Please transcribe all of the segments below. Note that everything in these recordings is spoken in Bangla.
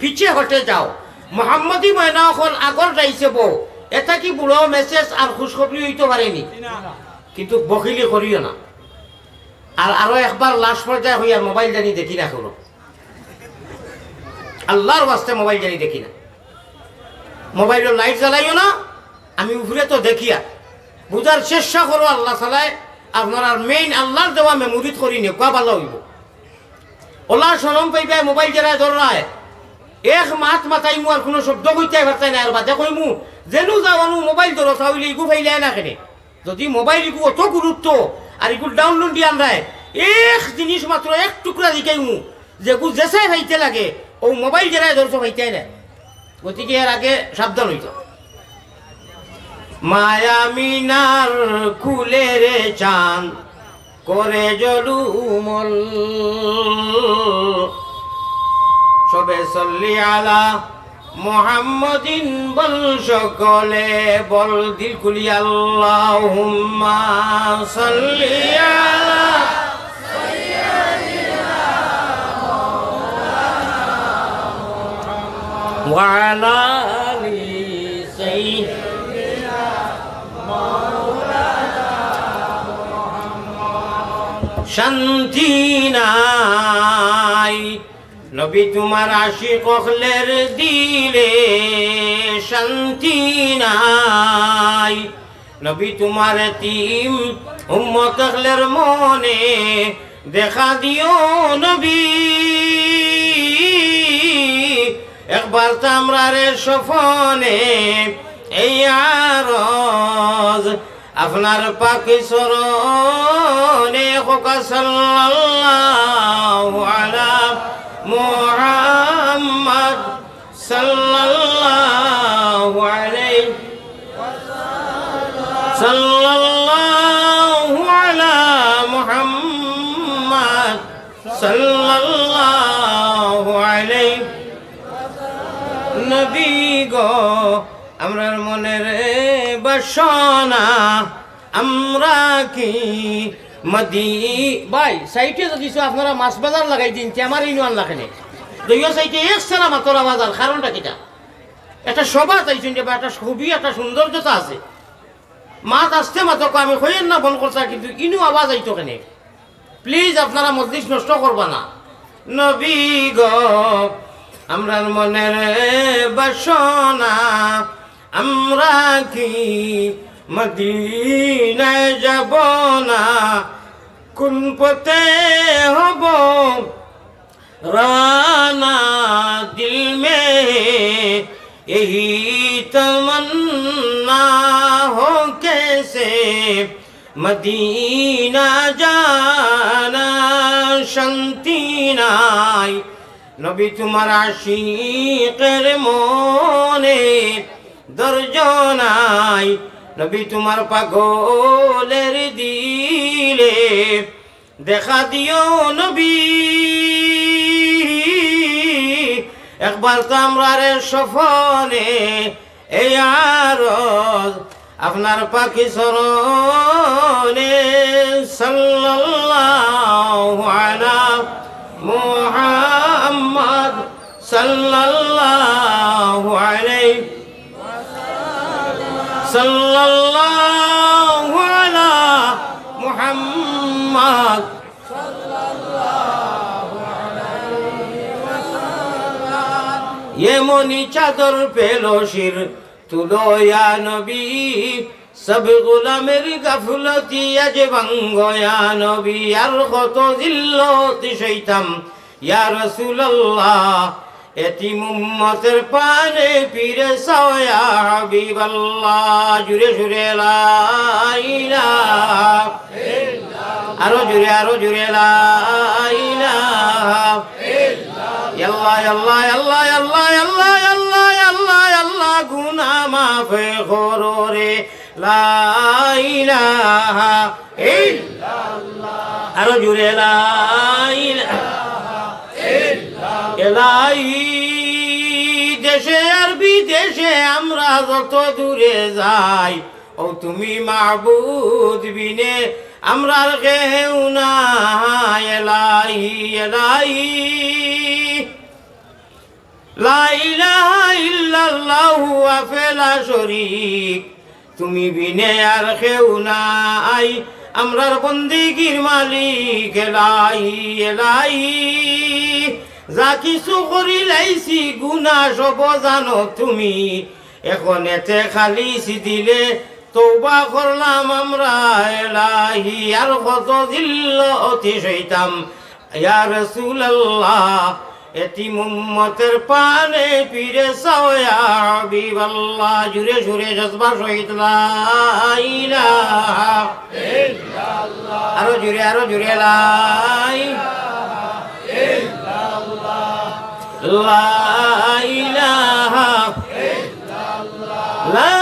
পিছে হটে যাও মোহাম্মদী ময়না হল আগর যাইছে বউ এটা কি বুড়ো মেসেজ আর খুশখবরি হইতে পারেনি কিন্তু বকিলি করিও না আর আরো একবার লাশ পর্যায়ে হইয়ার মোবাইল জানি দেখি না কোনো আল্লাহর ওয়াস্তে মোবাইল জানি দেখি না মোবাইলের লাইট জ্বালাইও না আমি উপরে তো দেখিয়া বুঝার চেষ্টা করো আল্লাহ চালায় আপনার আর মেইন আল্লাহর দেওয়া মেমোরিত করি নে কোয়া ভালো হইব ওলা সরম পাইবে মোবাইল জ্বালায় ধরায় এক মাত মাথায় মু আর কোনো শব্দ কইতে পারতাই না আর বাদে কইমু যেনু যাওয়ানু মোবাইল ধরো তাহলে ইগু ফাইলে না কেনে যদি মোবাইল ইগু অত গুরুত্ব আর ইগু ডাউনলোড দিয়ে আনরায় এক জিনিস মাত্র এক টুকরা দিকাইমু যেগু যেসাই ভাইতে লাগে ও মোবাইল জ্বালায় ধরছো ভাইতে না গতিকে এর আগে সাবধান হইত মায়া মিনার কুলে রে চাঁদ করে জলুমল সবে সল্লি আলা মুহাম্মাদিন বল সকলে বল দিল খুলি আল্লাহুম্মা সাল্লি আলা ওয়া আলা আলি সাইয়্যিদিনা মাওলানা মুহাম্মদ শান্তি নাই নবী তোমার আশিক হলের দিলে শান্তি নাই নবী তোমার এতিম উম্মত হলের মনে দেখা দিও নবী একবার তামরার সফনে এই আরজ আপনার পাকি সরণে খোকা সাল্লাল্লাহু আলা মুহাম্মদ সাল্লাল্লাহু আলাইহি সাল্লাল্লাহু আলা মুহাম্মদ সাল্লাল্লাহু আলাইহি নবী গো আমরার মনের বাসনা আমরা কি মদি ভাই সাইটে যদি আপনারা মাছ বাজার লাগাই দিন আমার ইনওয়ান লাখেনে দুইও সাইটে এক সারা মাতরা বাজার কারণটা কিটা একটা শোভা চাইছেন যে একটা ছবি একটা সৌন্দর্যতা আছে মাছ আসতে মাত্র আমি হইয়েন না বল করছা কিন্তু ইনু আওয়াজ আইতো কেনে প্লিজ আপনারা মজলিস নষ্ট করবা না নবী গো আমরার মনের বাসনা আমরা কি মদিনায় যাব না কোন পথে হব রানা দিল মে यही तमन्ना हो कैसे मदीना जाना शांति নাই নবী তোমার আশিকের মনে দরজ নাই নবী তোমার পাগলের দিলে দেখা দিও নবী একবার তো আমরার সফনে এই আরজ আপনার পাখি সরণে সাল্লাল্লাহু আলা মুহাম্মদ সাল্লাল্লাহু আলাইহি সাল্লাল্লাহু আলা মুহাম্মদ ये मोनी चादर पेलो शिर तुलो या नबी सब गुलामेर गाफलती आज भांगो या नबी यार कत जिल्लति शैताम या रसूलुल्लाह एतिम उम्मतेर पाने पीरे साओ या हबीबल्लाह जुरे जुरे ला इलाहा इल्लाल्लाह आरो जुरे ला इलाहा यल्ला यल्ला यल्ला यल्ला यल्ला यल्ला यल्ला यल्ला गुना माफ करो रे ला इलाहा इल्लल्लाह आरो जुरे ला इलाहा इल्लल्लाह इलाही देशे আর বিদেশে আমরা যত দূরে যাই ও তুমি মাবুদ বিনে আমরা কেউ না ইলাহি ইলাহি লা ইলাহা ইল্লাল্লাহু ওয়াহদাহু লা শারীক, তুমি বিনে আর কেউ নাই, আমরার বন্দেগীর মালিক এলাহি এলাহি। যা কিছু করি লাইছি গুনাহ সব জানো তুমি, এখন এতে খালি দিলে তওবা করলাম আমরা এলাহি। আর কত দিল অতি শৈতাম ইয়া রাসূলুল্লাহ, এতিম উম্মতের পানে পিরে চাও ইয়া হাবিবাল্লাহ। জুরে জুরে জজবা শহীদ লা ইলাহা ইল্লাল্লাহ, আরো জুরে লা ইলাহা ইল্লাল্লাহ, লা ইলাহা ইল্লাল্লাহ, লা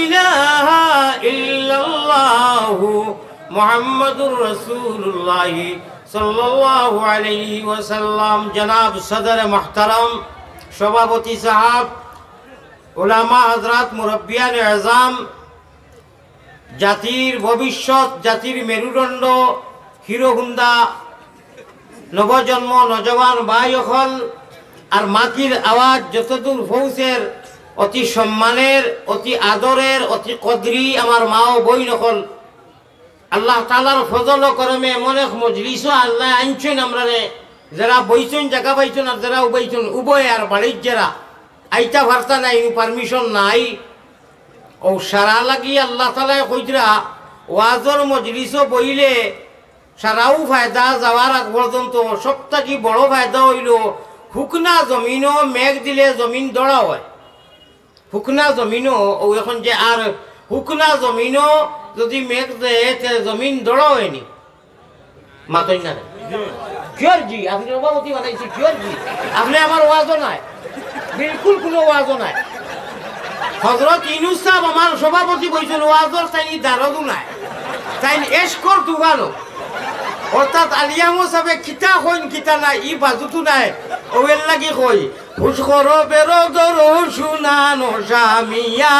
ইলাহা ইল্লাল্লাহ মুহাম্মাদুর রাসূলুল্লাহ সাল্লাল্লাহু আলাইহি ওয়াসাল্লাম। জনাব সদর মুহতারাম, সভাপতি সাহেব, উলামা হযরত, মুরব্বিয়ান আযম, জাতির ভবিষ্যৎ, জাতির মেরুদণ্ড, হিরো হুন্ডা, নবজন্ম নজওয়ান ভাই হল আর মাটির আওয়াজ যতদূর পৌঁছের, অতি সম্মানের, অতি আদরের, অতি কদরি আমার মা ও বই নকল, আল্লাহ তাআলার ফজল ও করমে এমন এক মজলিস আল্লাহ আনছেন আমরা রে, যারা বইছেন জায়গা পাইছেন আর যারা উবাইছেন উভয়, আর বাড়ির যারা আইতা ভার্তা নাই, পারমিশন নাই, ও সারা লাগি আল্লাহ তাআলা কইতরা ওয়াজর মজলিসও বইলে সারাও ফায়দা যাওয়ার আগ পর্যন্ত সবথেকে বড় ফায়দা হইল হুকনা জমিনও মেঘ দিলে জমিন দড়া হয়। হুকনা জমিনও ও এখন যে আর হুকনা জমিনও যদি মেঘ দেয় জমিন দড়া হয়নি মাতই না কিয়র জি আপনি সভাপতি বানাইছি কিয়র জি আপনি আমার ওয়াজও নাই, বিলকুল কোনো ওয়াজও নাই। হযরত ইউনূস সাহেব আমার সভাপতি বইছেন ওয়াজর তাইনি দারদও নাই, তাইনি এশকর দুগানো, অর্থাৎ আলিয়ামো সাহেবে কিতা কইন কিতা নাই ই বাজুতো নাই, ওয়েল লাগি কই হুশ করো বেরো দরো শুনানো জামিয়া,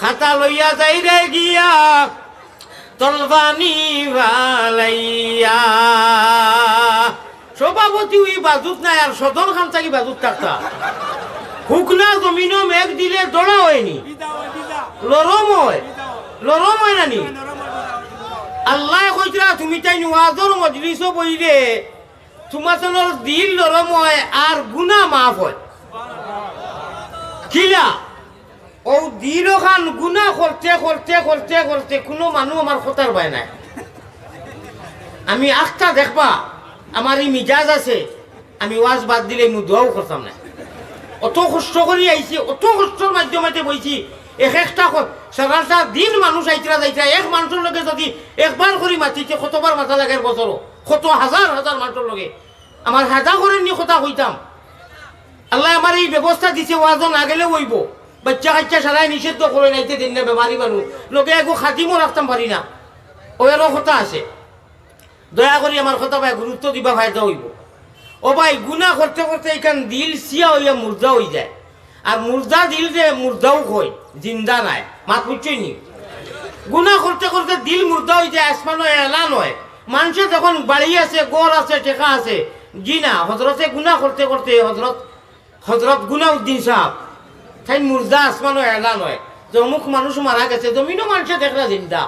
খাতা লইয়া যাই রে গিয়া তলবানি ভালাইয়া। সভাপতি ওই বাজুত নাই আর সদর খান থাকি বাজুত থাকতা। হুকনা জমিনও মেঘ দিলে দড়া হয়নি, লরম হয় নানি। আল্লাহ কইতরা তুমি তাই ওয়াজর মজলিসও বইলে তোমার দিল নরম হয় আর গুনাহ মাফ হয়। কিলা ও দিল খান গুনাহ করতে করতে করতে করতে কোনো মানুষ আমার কথার পায় নাই। আমি আখটা দেখবা আমার এই মিজাজ আছে, আমি ওয়াজ বাদ দিলে মু দোয়াও করতাম না। অত কষ্ট করি আইছি, অত কষ্টর মাধ্যমে বইছি, এক একটা সারাটা দিন মানুষ আইতরা যাইতরা, এক মানুষের লগে যদি একবার করে মাতিছে কতবার মাথা লাগার বছরও, কত হাজার হাজার মানুষের লগে আমার হাজা করে নিয়ে কথা কইতাম। আল্লাহ আমার এই ব্যবস্থা দিছে, ওয়াজন না গেলে হইব, বাচ্চা কাচ্চা সারাই নিষিদ্ধ করে নাইতে দিন না, বেমারি মানুষ লোকে একো খাতিমও রাখতাম পারি না, ওয়েরও কথা আছে। দয়া করি আমার কথা ভাই গুরুত্ব দিবা, ফায়দা হইব। ও ভাই গুনাহ করতে করতে এখান দিল সিয়া হইয়া মুর্দা হয়ে যায়, আর মুর্দা দিল যে মুর্দাও কই জিন্দা নাই, মাত বুঝছই নি। গুনাহ করতে করতে দিল মুর্দা হয়ে যায়, আসমানও এলান হয়। মানুষের যখন বাড়ি আছে, গড় আছে, টেকা আছে, জি না হজরতে গুনাহ করতে করতে হজরত গুনাউদ্দিন সাহেব তাই মুর্দা আসমানও এলান হয় যে অমুক মানুষ মারা গেছে, জমিনও মানুষে দেখলা জিন্দা,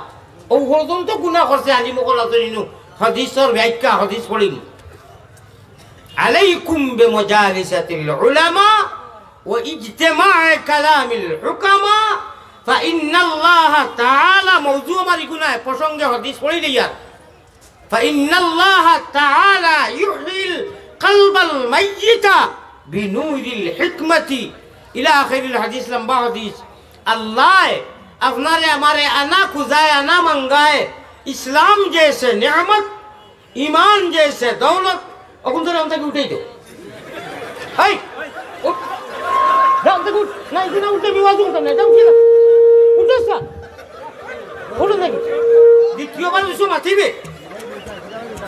ও পর্যন্ত গুনাহ করছে। আলিমকল আতরিনু হাদিসের ব্যাখ্যা হাদিস পড়িম, আলাইকুম বিমাজালিসাতিল উলামা ওয়া ইজতিমা' কালামিল হুকামা ফাইন্নাল্লাহা তাআলা মওযু আমার গুনাহ প্রসঙ্গে হাদিস পড়ি দিয়া ফাইন্নাল্লাহা তাআলা ইউহিল কলবাল মাইয়িতা বিনূরিল হিকমতি ইলা আখিরিল হাদিস। লম্বা হাদিস। আল্লাহ আপনারে আমারে আনা খুজায় আনা मंगाए, इस्लाम जैसे नेमत, ईमान जैसे दौलत। अकुन तो हम तक उठे तो हाय उठ हम तक उठ ना, इतना उठे विवाद होता नहीं, उठे ना, उठो सा उठो नहीं। দ্বিতীয়বার বিষয় মাতিবে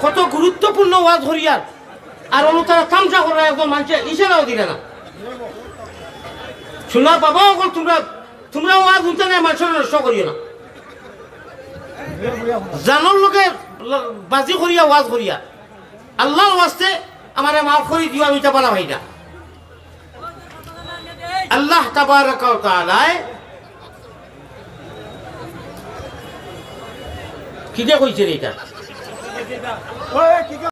কত গুরুত্বপূর্ণ ওয়াজ হরিয়ার, আর অনুতারা তামসা করে একজন মানুষের ইশারাও দিলে না। শোনা বাবা ওগুলো তোমরা ওয়াজ শুনতে না, মানুষের নষ্ট করিও না। জানোর লোকে বাজি করিয়া ওয়াজ করিয়া আল্লাহর ওয়াস্তে আমারে মাফ করি দিও, আমি তা বলা ভাই না। আল্লাহ তাবারাকা ওয়া তাআলা কি দিয়ে কইছেন এটা